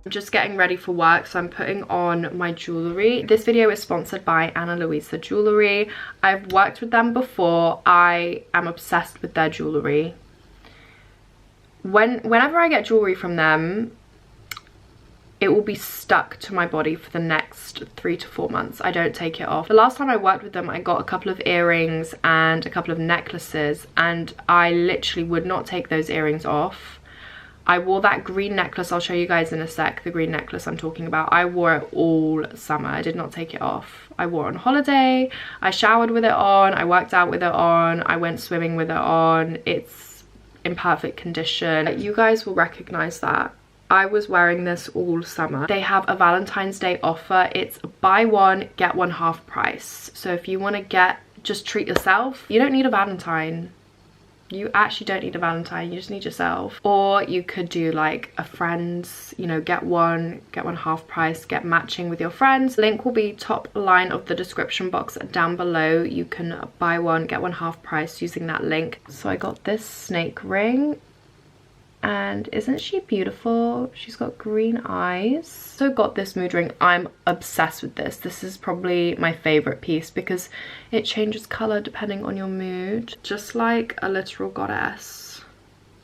Just getting ready for work, so I'm putting on my jewelry. This video is sponsored by Ana Luisa Jewelry. I've worked with them before. I am obsessed with their jewelry. Whenever I get jewelry from them, it will be stuck to my body for the next 3 to 4 months. I don't take it off. The last time I worked with them, I got a couple of earrings and a couple of necklaces, and I literally would not take those earrings off. I wore that green necklace, I'll show you guys in a sec, the green necklace I'm talking about. I wore it all summer, I did not take it off. I wore it on holiday, I showered with it on, I worked out with it on, I went swimming with it on. It's in perfect condition. You guys will recognize that. I was wearing this all summer. They have a Valentine's Day offer. It's buy one, get one half price. So if you want to just treat yourself. You don't need a Valentine. You actually don't need a Valentine, you just need yourself. Or you could do like a friend's, you know, get one half price, get matching with your friends. Link will be top line of the description box down below. You can buy one, get one half price using that link. So I got this snake ring, and isn't she beautiful? She's got green eyes. So got this mood ring. I'm obsessed with this. This is probably my favorite piece because it changes color depending on your mood. Just like a literal goddess.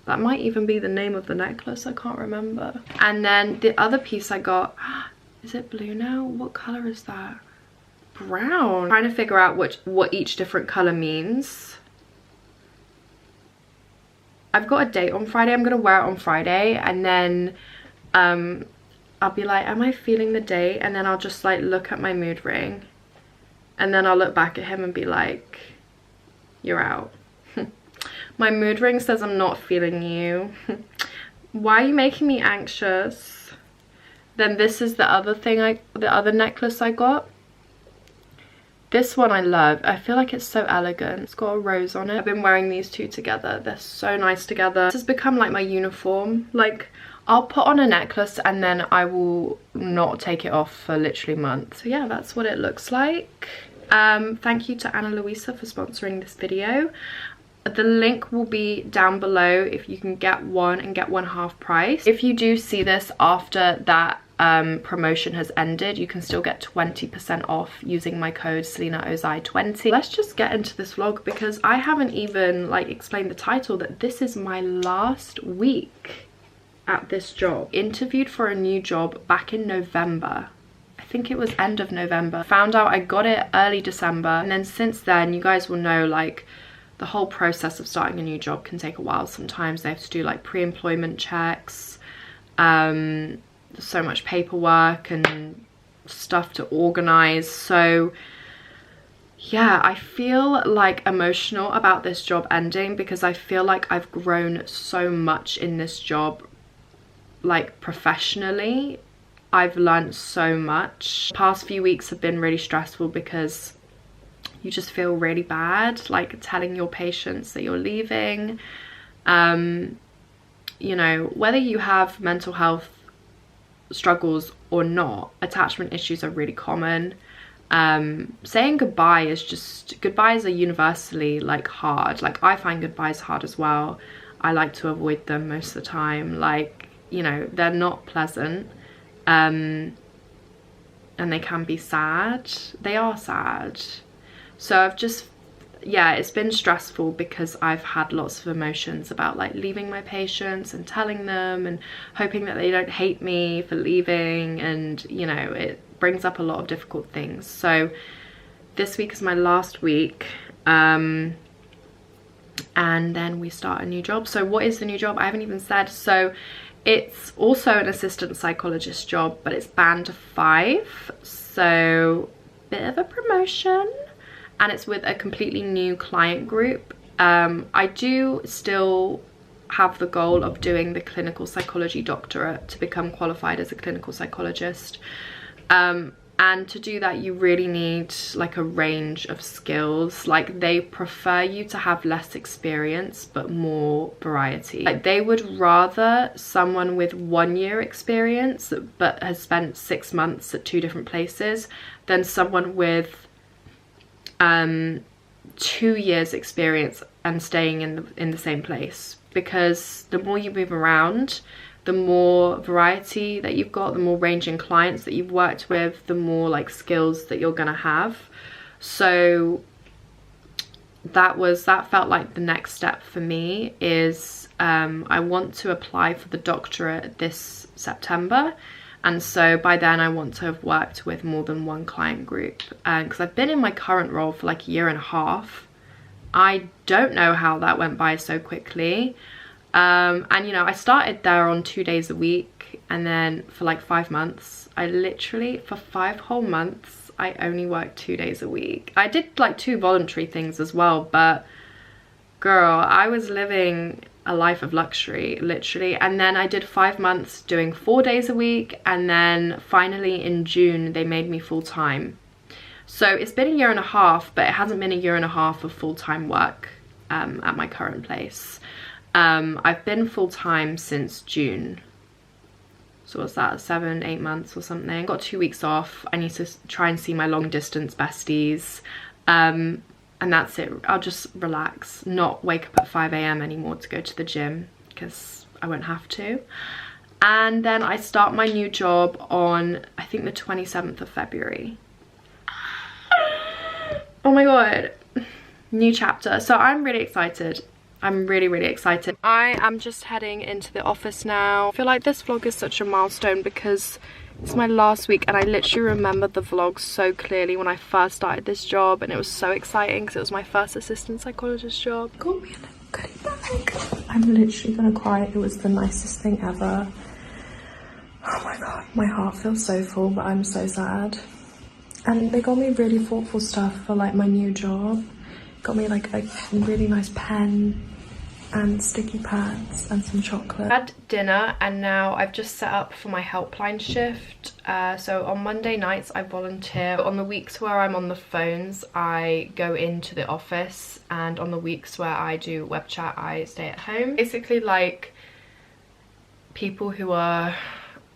That might even be the name of the necklace, I can't remember. And then the other piece I got, is it blue now? What color is that? Brown. I'm trying to figure out what each different color means. I've got a date on Friday. I'm gonna wear it on Friday, and then I'll be like, am I feeling the date? And then I'll just like look at my mood ring, and then I'll look back at him and be like, you're out. My mood ring says I'm not feeling you. Why are you making me anxious? Then this is the other thing, the other necklace I got. This one I love. I feel like it's so elegant. It's got a rose on it. I've been wearing these two together. They're so nice together. This has become like my uniform. Like, I'll put on a necklace and then I will not take it off for literally months. So yeah, that's what it looks like. Thank you to Ana Luisa for sponsoring this video. The link will be down below if you can get one and get one half price. If you do see this after that promotion has ended, you can still get 20% off using my code Selina Ozay 20. Let's just get into this vlog because I haven't even like explained the title, that this is my last week at this job. Interviewed for a new job back in November. I think it was end of November. Found out I got it early December, and then since then, you guys will know, like, the whole process of starting a new job can take a while. Sometimes they have to do like pre-employment checks, so much paperwork and stuff to organize. So yeah, I feel like emotional about this job ending because I feel like I've grown so much in this job, like professionally. I've learned so much. The past few weeks have been really stressful because you just feel really bad, like telling your patients that you're leaving. You know, whether you have mental health struggles or not, attachment issues are really common. Saying goodbyes are universally like hard. Like, I find goodbyes hard as well. I like to avoid them most of the time. Like, you know, they're not pleasant, and they can be sad. They are sad. So I've just, yeah, it's been stressful because I've had lots of emotions about like leaving my patients and telling them and hoping that they don't hate me for leaving, and you know, it brings up a lot of difficult things. So this week is my last week, and then we start a new job. So what is the new job? I haven't even said. So it's also an assistant psychologist job, but it's band 5. so bit of a promotion, and it's with a completely new client group. I do still have the goal of doing the clinical psychology doctorate to become qualified as a clinical psychologist. And to do that, you really need like a range of skills. Like, they prefer you to have less experience but more variety. Like, they would rather someone with 1 year experience but has spent 6 months at 2 different places than someone with 2 years experience and staying in the same place. Because the more you move around, the more variety that you've got, the more ranging clients that you've worked with, the more like skills that you're gonna have. So that felt like the next step for me. Is I want to apply for the doctorate this September, and so by then I want to have worked with more than one client group, because I've been in my current role for like 1.5 years. I don't know how that went by so quickly. And you know, I started there on 2 days a week, and then for like 5 months, I literally, for 5 whole months, I only worked 2 days a week. I did like 2 voluntary things as well, but girl, I was living a life of luxury, literally. And then I did 5 months doing 4 days a week, and then finally in June they made me full-time. So it's been 1.5 years, but it hasn't been 1.5 years of full-time work at my current place. I've been full-time since June. So what's that, 7-8 months or something? Got 2 weeks off. I need to try and see my long distance besties. And that's it. I'll just relax, not wake up at 5 AM anymore to go to the gym, because I won't have to. And then I start my new job on, I think, the 27th of February. Oh my god, new chapter. So I'm really excited. I'm really excited. I am just heading into the office now. I feel like this vlog is such a milestone because it's my last week, and I literally remember the vlog so clearly when I first started this job, and it was so exciting because it was my first assistant psychologist job. Got me a little goodie bag. I'm literally gonna cry. It was the nicest thing ever. Oh my god, my heart feels so full, but I'm so sad. And they got me really thoughtful stuff for like my new job. Got me like a really nice pen and sticky pads and some chocolate. I had dinner, and now I've just set up for my helpline shift. So on Monday nights I volunteer. On the weeks where I'm on the phones, I go into the office, and on the weeks where I do web chat, I stay at home. Basically, like, people who are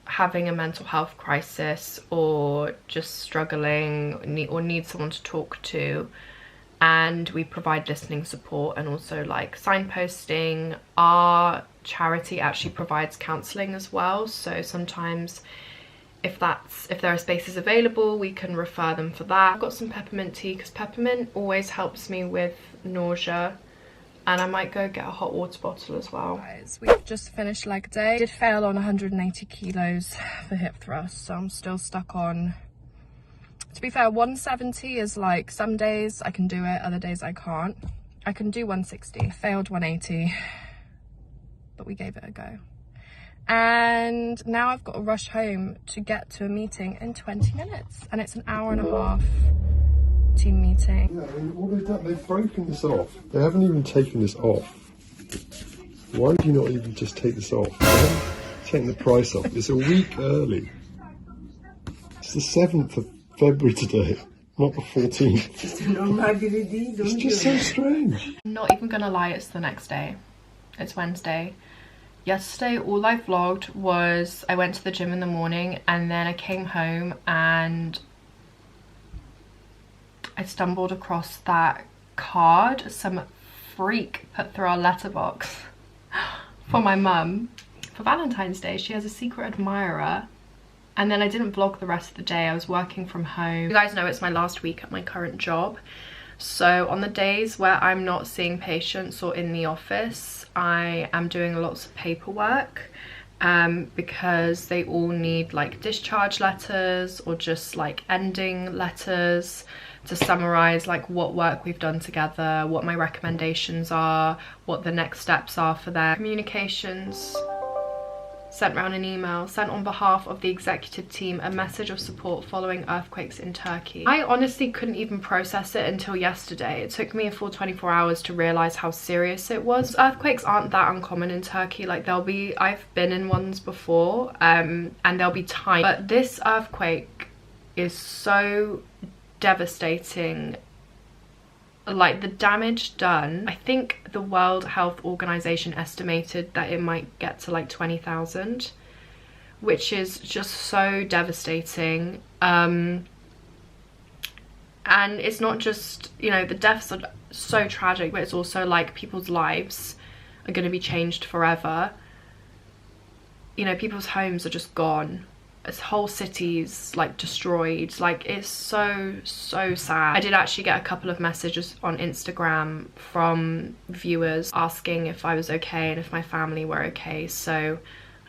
having a mental health crisis or just struggling or need someone to talk to, and we provide listening support and also like signposting. Our charity actually provides counselling as well, so sometimes if there are spaces available, we can refer them for that. I've got some peppermint tea because peppermint always helps me with nausea, and I might go get a hot water bottle as well. Guys, we've just finished leg day. I did fail on 180 kilos for hip thrust, so I'm still stuck on, to be fair, 170 is like, some days I can do it, other days I can't. I can do 160, failed 180, but we gave it a go. And now I've got to rush home to get to a meeting in 20 minutes, and it's an 1.5 hour team meeting. Yeah, I mean, all they've done, they've broken this off. They haven't even taken this off. Why would you not even just take this off? They haven't taken the price off. It's a week early. It's the 7th of February today, not the 14th. It's just so strange. I'm not even gonna lie, it's the next day. It's Wednesday. Yesterday, all I vlogged was I went to the gym in the morning, and then I came home and I stumbled across that card some freak put through our letterbox for my mum for Valentine's Day. She has a secret admirer. And then I didn't vlog the rest of the day. I was working from home. You guys know it's my last week at my current job. So on the days where I'm not seeing patients or in the office, I am doing lots of paperwork because they all need like discharge letters or just like ending letters to summarize like what work we've done together, what my recommendations are, what the next steps are for their communications. sent round an email, sent on behalf of the executive team a message of support following earthquakes in Turkey. I honestly couldn't even process it until yesterday. It took me a full 24 hours to realise how serious it was. Earthquakes aren't that uncommon in Turkey. Like I've been in ones before, and they'll be tiny. But this earthquake is so devastating. Like the damage done, I think the World Health Organization estimated that it might get to like 20,000, which is just so devastating. And it's not just, you know, the deaths are so tragic, but it's also like people's lives are going to be changed forever. You know, people's homes are just gone. It's whole cities like destroyed. Like, it's so sad. I did actually get a couple of messages on Instagram from viewers asking if I was okay and if my family were okay, so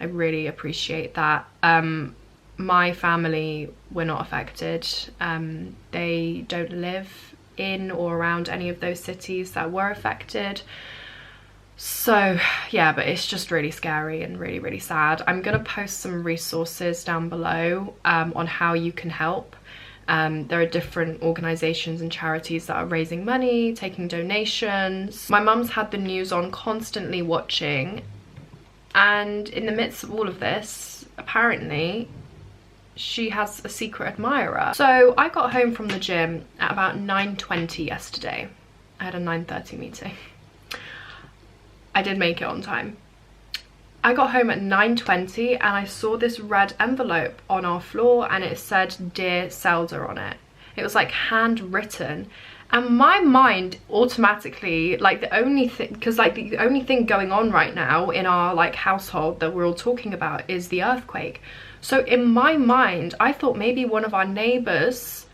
I really appreciate that. My family were not affected. They don't live in or around any of those cities that were affected. So yeah, but it's just really scary and really sad. I'm gonna post some resources down below on how you can help. There are different organizations and charities that are raising money, taking donations. My mum's had the news on, constantly watching, and in the midst of all of this, apparently she has a secret admirer. So I got home from the gym at about 9:20 yesterday. I had a 9:30 meeting. I did make it on time. I got home at 9:20 and I saw this red envelope on our floor and it said "Dear Zelda" on it. It was like handwritten, and my mind automatically, like the only thing, because like the only thing going on right now in our like household that we're all talking about is the earthquake. So in my mind, I thought maybe one of our neighbors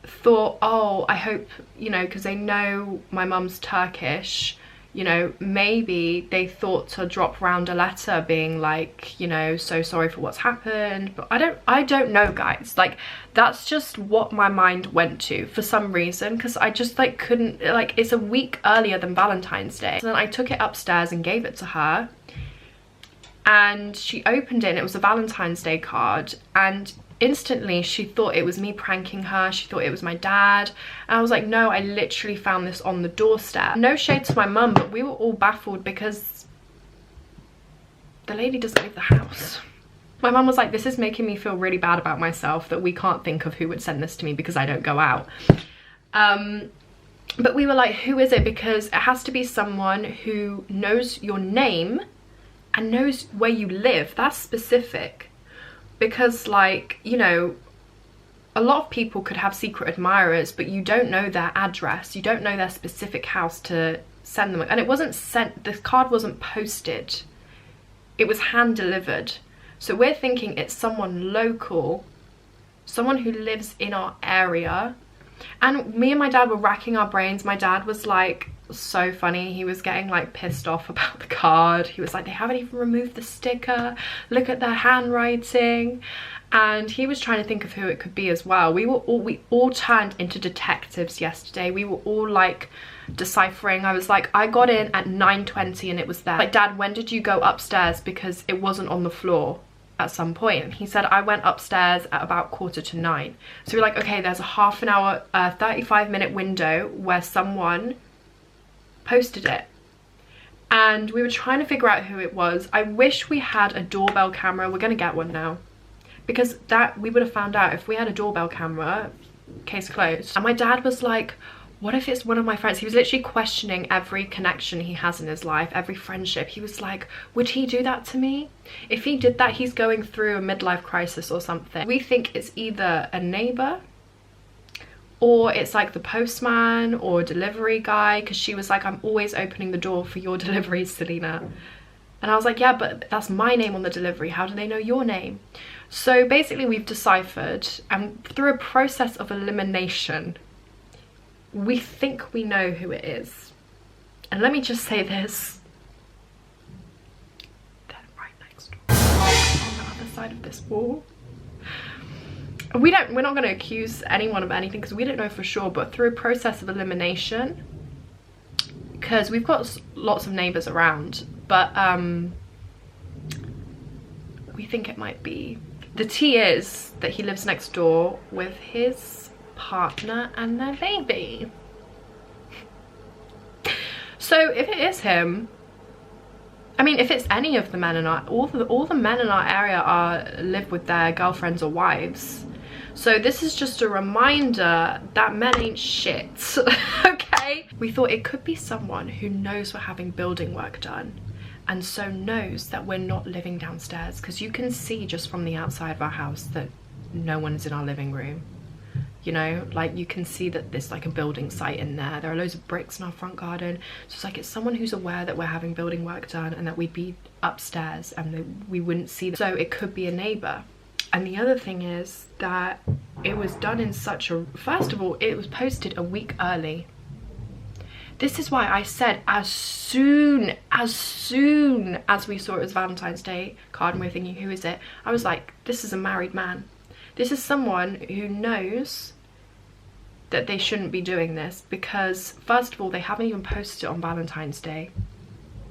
thought, oh, I hope, you know, because they know my mum's Turkish, you know, maybe they thought to drop round a letter being like, you know, so sorry for what's happened. But I don't know, guys. Like, that's just what my mind went to for some reason, because I just like couldn't, like, it's a week earlier than Valentine's Day. So then I took it upstairs and gave it to her, and she opened it and it was a Valentine's Day card, and instantly she thought it was me pranking her. She thought it was my dad, and I was like, no, I literally found this on the doorstep. No shade to my mum, but we were all baffled because the lady doesn't leave the house. My mum was like, this is making me feel really bad about myself that we can't think of who would send this to me because I don't go out. But we were like, who is it? Because it has to be someone who knows your name and knows where you live. That's specific. Because, like, you know, a lot of people could have secret admirers, but you don't know their address, you don't know their specific house to send them. And it wasn't sent, the card wasn't posted, it was hand delivered. So we're thinking it's someone local, someone who lives in our area. And me and my dad were racking our brains. My dad was like, so funny, he was getting like pissed off about the card. He was like, they haven't even removed the sticker, look at their handwriting. And he was trying to think of who it could be as well. We all turned into detectives yesterday. We were all like deciphering. I was like, I got in at 9:20 and it was there. Like, Dad, when did you go upstairs? Because it wasn't on the floor at some point. And he said, I went upstairs at about 9:15. So we're like, okay, there's a half an hour, 35-minute window where someone posted it, and we were trying to figure out who it was. I wish we had a doorbell camera. We're gonna get one now, because that we would have found out if we had a doorbell camera. Case closed. And my dad was like, what if it's one of my friends? He was literally questioning every connection he has in his life, every friendship. He was like, would he do that to me? If he did that, he's going through a midlife crisis or something. We think it's either a neighbor, or it's like the postman or delivery guy, because she was like, I'm always opening the door for your deliveries, Selina. And I was like, yeah, but that's my name on the delivery. How do they know your name? So basically we've deciphered, and through a process of elimination, we think we know who it is. And let me just say this. They're right next door, on the other side of this wall. We're not going to accuse anyone of anything because we don't know for sure, but through a process of elimination, because we've got lots of neighbors around, but think it might be. The tea is that he lives next door with his partner and their baby. So if it is him, I mean, if it's any of the men in our, all the men in our area live with their girlfriends or wives. So this is just a reminder that men ain't shit, okay? We thought it could be someone who knows we're having building work done, and so knows that we're not living downstairs, because you can see just from the outside of our house that no one's in our living room. You know, like you can see that there's like a building site in there. There are loads of bricks in our front garden. So it's like it's someone who's aware that we're having building work done and that we'd be upstairs and we wouldn't see them. So it could be a neighbour. And the other thing is that it was done in such a... First of all, it was posted a week early. This is why I said as soon as we saw it was Valentine's Day card and we were thinking, who is it? I was like, this is a married man. This is someone who knows that they shouldn't be doing this, because first of all, they haven't even posted it on Valentine's Day,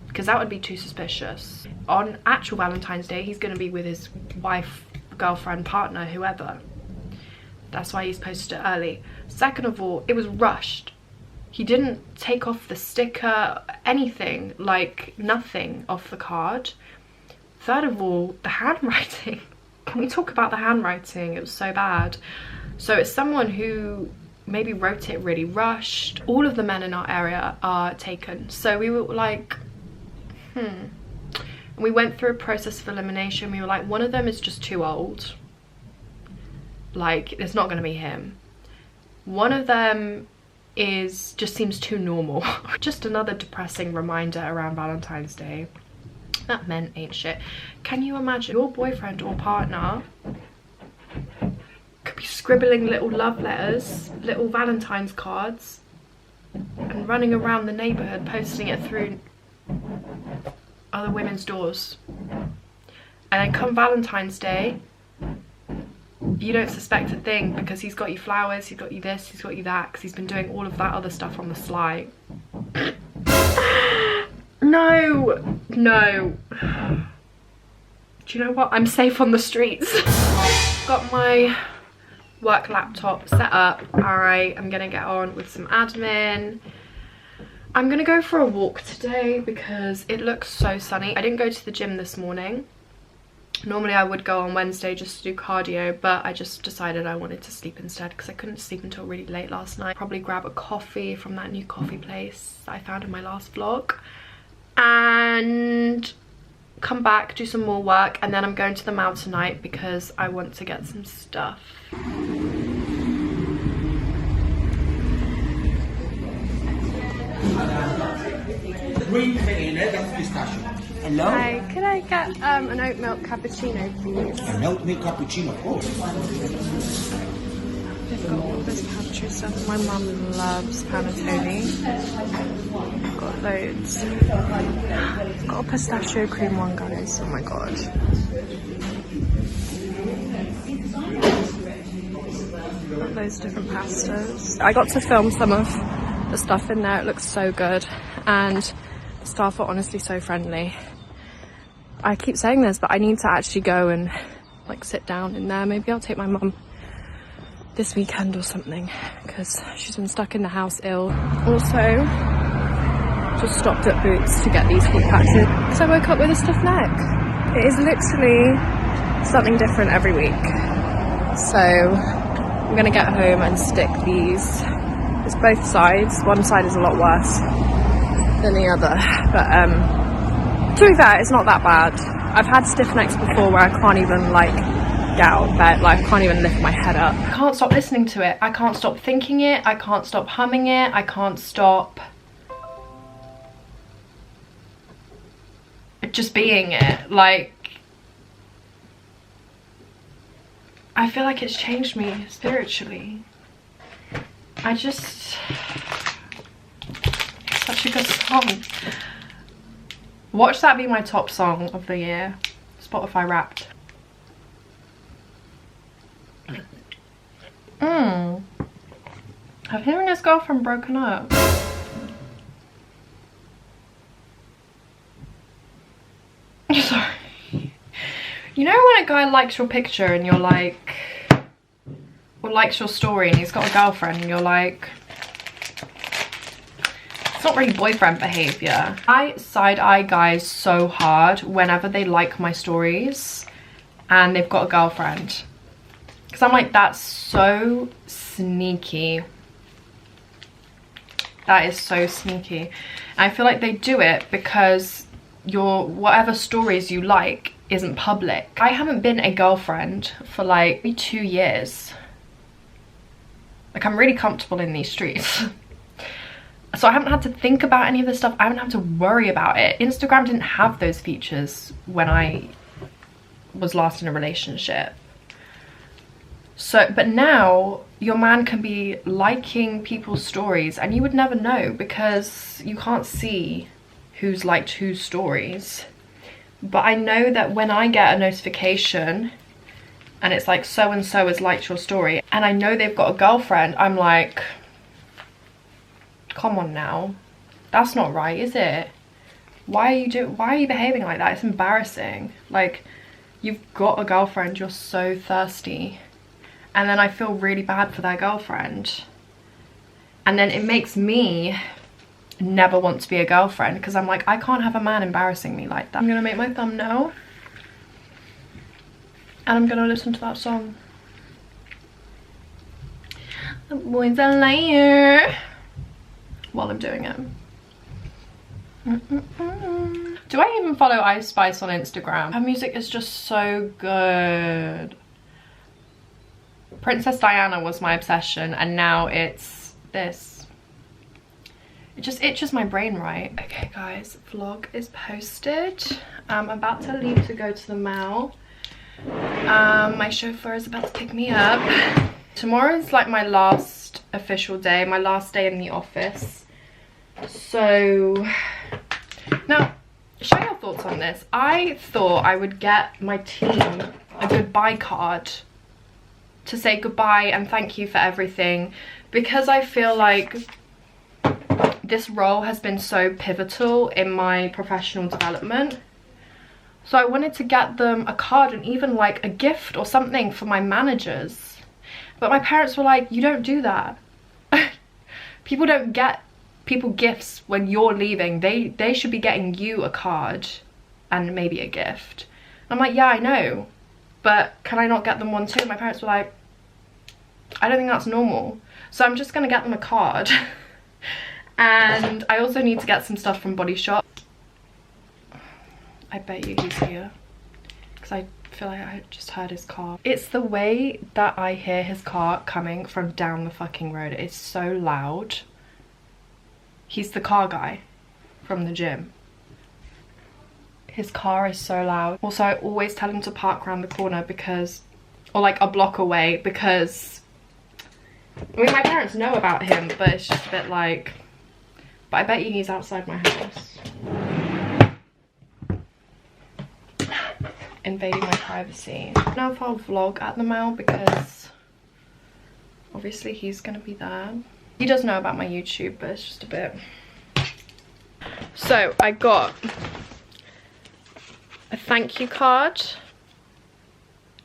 because that would be too suspicious. On actual Valentine's Day, he's going to be with his wife, girlfriend, partner, whoever. That's why he's posted it early. Second of all, it was rushed. He didn't take off the sticker, anything, like nothing off the card. Third of all, the handwriting. Can we talk about the handwriting? It was so bad. So it's someone who maybe wrote it really rushed. All of the men in our area are taken. So we were like, And we went through a process of elimination. We were like, one of them is just too old. Like, it's not going to be him. One of them just seems too normal. Just another depressing reminder around Valentine's Day that men ain't shit. Can you imagine your boyfriend or partner could be scribbling little love letters, little Valentine's cards, and running around the neighborhood posting it through other women's doors, and then come Valentine's Day you don't suspect a thing, because he's got you flowers, he's got you this, he's got you that, because he's been doing all of that other stuff on the sly. No. Do you know what? I'm safe on the streets. Got my work laptop set up. Alright, I'm gonna get on with some admin. I'm gonna go for a walk today because it looks so sunny. I didn't go to the gym this morning. Normally I would go on Wednesday just to do cardio, but I just decided I wanted to sleep instead because I couldn't sleep until really late last night. Probably grab a coffee from that new coffee place that I found in my last vlog and come back, do some more work, and then I'm going to the mall tonight because I want to get some stuff. Green banana, that's pistachio. Hello? Hi, could I get an oat milk cappuccino, please? An oat milk cappuccino, of course. They've got all this pantry stuff. My mum loves panettone. Got loads. Got a pistachio cream one, guys. Oh my god. Got loads of different pastas. I got to film some of the stuff in there. It looks so good, and the staff are honestly so friendly. I keep saying this, but I need to actually go and like sit down in there. Maybe I'll take my mum this weekend or something, because she's been stuck in the house ill. Also, just stopped at Boots to get these heat packs in because I woke up with a stiff neck. It is literally something different every week. So I'm gonna get home and stick these. It's both sides. One side is a lot worse than the other, but to be fair, it's not that bad. I've had stiff necks before where I can't even like get out of bed, like I can't even lift my head up. I can't stop listening to it. I can't stop thinking it. I can't stop humming it. I can't stop just being it. Like, I feel like it's changed me spiritually. It's such a good song. Watch that be my top song of the year. Spotify Wrapped. Have him and his girlfriend broken up? Sorry. You know when guy likes your picture and you're like, or likes your story and he's got a girlfriend and you're like, it's not really boyfriend behavior. I side-eye guys so hard whenever they like my stories and they've got a girlfriend. Because I'm like, that's so sneaky. That is so sneaky. And I feel like they do it because your whatever stories you like isn't public. I haven't been a girlfriend for like maybe 2 years. Like, I'm really comfortable in these streets. So I haven't had to think about any of this stuff. I haven't had to worry about it. Instagram didn't have those features when I was last in a relationship. So, but now your man can be liking people's stories and you would never know because you can't see who's liked whose stories. But I know that when I get a notification and it's like so and so has liked your story and I know they've got a girlfriend, I'm like, come on now, that's not right, is it? Why are you behaving like that? It's embarrassing. Like, you've got a girlfriend, you're so thirsty. And then I feel really bad for their girlfriend. And then it makes me never want to be a girlfriend because I'm like, I can't have a man embarrassing me like that. I'm gonna make my thumbnail and I'm gonna listen to that song. The boys are liar while I'm doing it. Do I even follow Ice Spice on Instagram? Her music is just so good. Princess Diana was my obsession and now it's this. It just itches my brain, right? Okay guys, vlog is posted. I'm about to leave to go to the mall. My chauffeur is about to pick me up. Tomorrow is like my last official day, my last day in the office. So now, share your thoughts on this. I thought I would get my team a goodbye card to say goodbye and thank you for everything because I feel like this role has been so pivotal in my professional development. So I wanted to get them a card and even like a gift or something for my managers. But my parents were like, you don't do that. People don't get people gifts when you're leaving. They should be getting you a card and maybe a gift. I'm like, yeah, I know, but can I not get them one too? My parents were like, I don't think that's normal. So I'm just gonna get them a card. And I also need to get some stuff from Body Shop. I bet you he's here because I feel like I just heard his car. It's the way that I hear his car coming from down the fucking road. It's so loud. He's the car guy from the gym. His car is so loud. Also, I always tell him to park around the corner because, or like a block away because, I mean, my parents know about him, but it's just a bit like, but I bet you he's outside my house. Invading my privacy. I don't know if I'll vlog at the mall because obviously he's gonna be there. He does know about my YouTube, but it's just a bit. So I got a thank you card.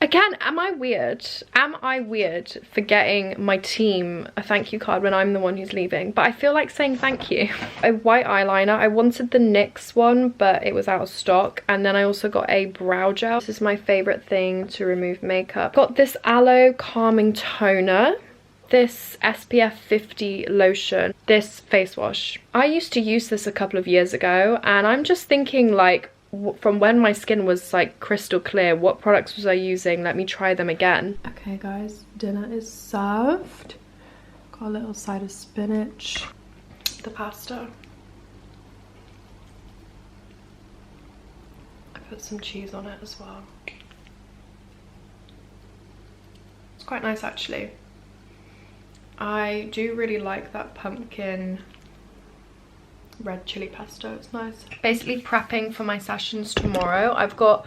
Again, am I weird? Am I weird for getting my team a thank you card when I'm the one who's leaving? But I feel like saying thank you. A white eyeliner. I wanted the NYX one, but it was out of stock. And then I also got a brow gel. This is my favorite thing to remove makeup. Got this aloe calming toner. This SPF 50 lotion. This face wash. I used to use this a couple of years ago, and I'm just thinking like, from when my skin was like crystal clear, what products was I using? Let me try them again. Okay guys, dinner is served. Got a little side of spinach. The pasta. I put some cheese on it as well. It's quite nice actually. I do really like that pumpkin red chili pesto. It's nice. Basically prepping for my sessions tomorrow. I've got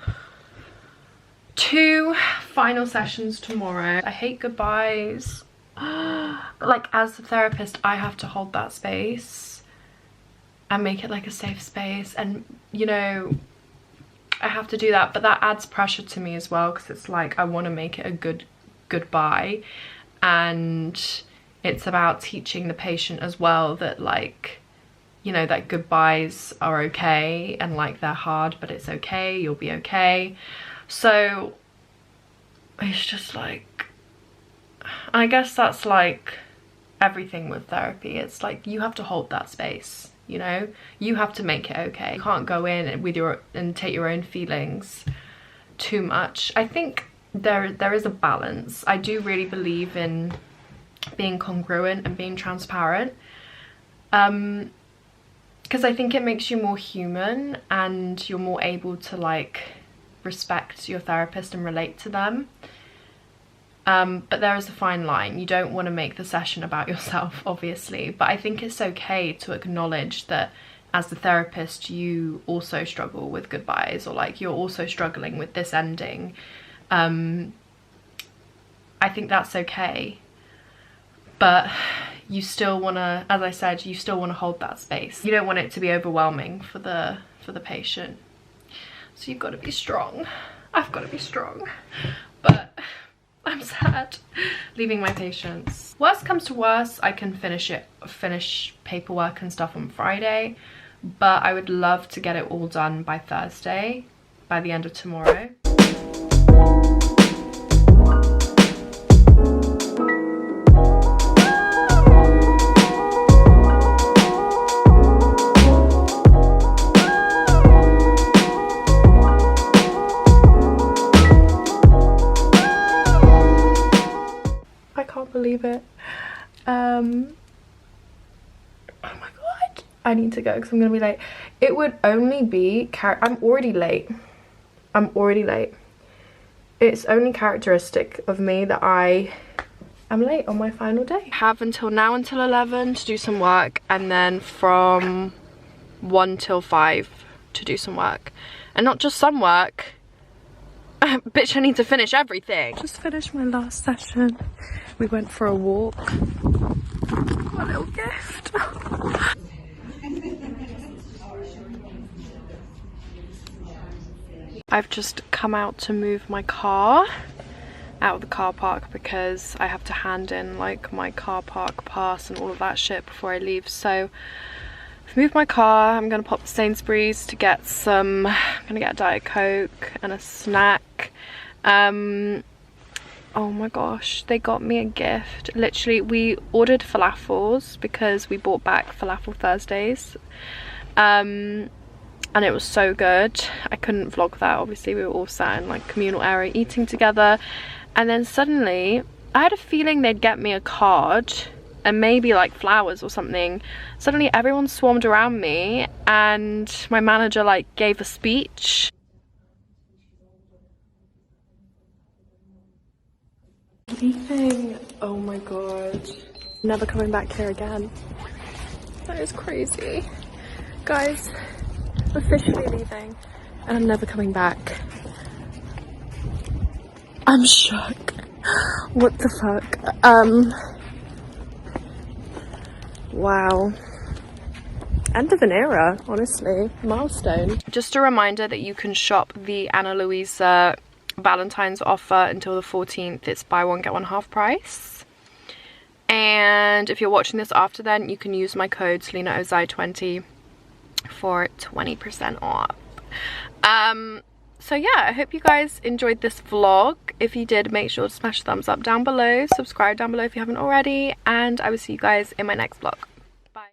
2 final sessions tomorrow. I hate goodbyes. But like, as a therapist, I have to hold that space and make it like a safe space. And you know, I have to do that, but that adds pressure to me as well, because it's like I want to make it a good goodbye, and it's about teaching the patient as well that, like, you know, that goodbyes are okay, and like they're hard but it's okay, you'll be okay. So it's just like, I guess that's like everything with therapy. It's like you have to hold that space, you know, you have to make it okay. You can't go in with your and take your own feelings too much. I think there is a balance. I do really believe in being congruent and being transparent, because I think it makes you more human, and you're more able to like respect your therapist and relate to them. But there is a fine line. You don't want to make the session about yourself, obviously, but I think it's okay to acknowledge that as the therapist you also struggle with goodbyes, or like you're also struggling with this ending. I think that's okay, but you still want to, as I said, you still want to hold that space. You don't want it to be overwhelming for the patient, so you've got to be strong. I've got to be strong, but I'm sad leaving my patients. Worst comes to worst, I can finish paperwork and stuff on Friday, but I would love to get it all done by Thursday, by the end of tomorrow. Believe it. Oh my god, I need to go because I'm gonna be late. It would only be I'm already late. It's only characteristic of me that I am late on my final day. I have until 11 to do some work, and then from 1 till 5 to do some work, and not just some work. Bitch, I need to finish everything. Just finished my last session. We went for a walk. What a little gift. I've just come out to move my car out of the car park because I have to hand in like my car park pass and all of that shit before I leave. So I've moved my car. I'm gonna pop to Sainsbury's to get some, I'm gonna get a Diet Coke and a snack. Oh my gosh, they got me a gift. Literally, we ordered falafels because we bought back falafel Thursdays. And it was so good. I couldn't vlog that, obviously. We were all sat in like communal area eating together. And then suddenly, I had a feeling they'd get me a card and maybe like flowers or something. Suddenly everyone swarmed around me and my manager like gave a speech. Leaving. Oh my god. Never coming back here again. That is crazy. Guys, officially leaving and I'm never coming back. I'm shook. What the fuck? Wow. End of an era, honestly. Milestone. Just a reminder that you can shop the Ana Luisa Valentine's offer until the 14th. It's buy one get one half price, and if you're watching this after then, you can use my code Selina Ozay 20 for 20% off. So yeah, I hope you guys enjoyed this vlog. If you did, make sure to smash the thumbs up down below, subscribe down below if you haven't already, and I will see you guys in my next vlog.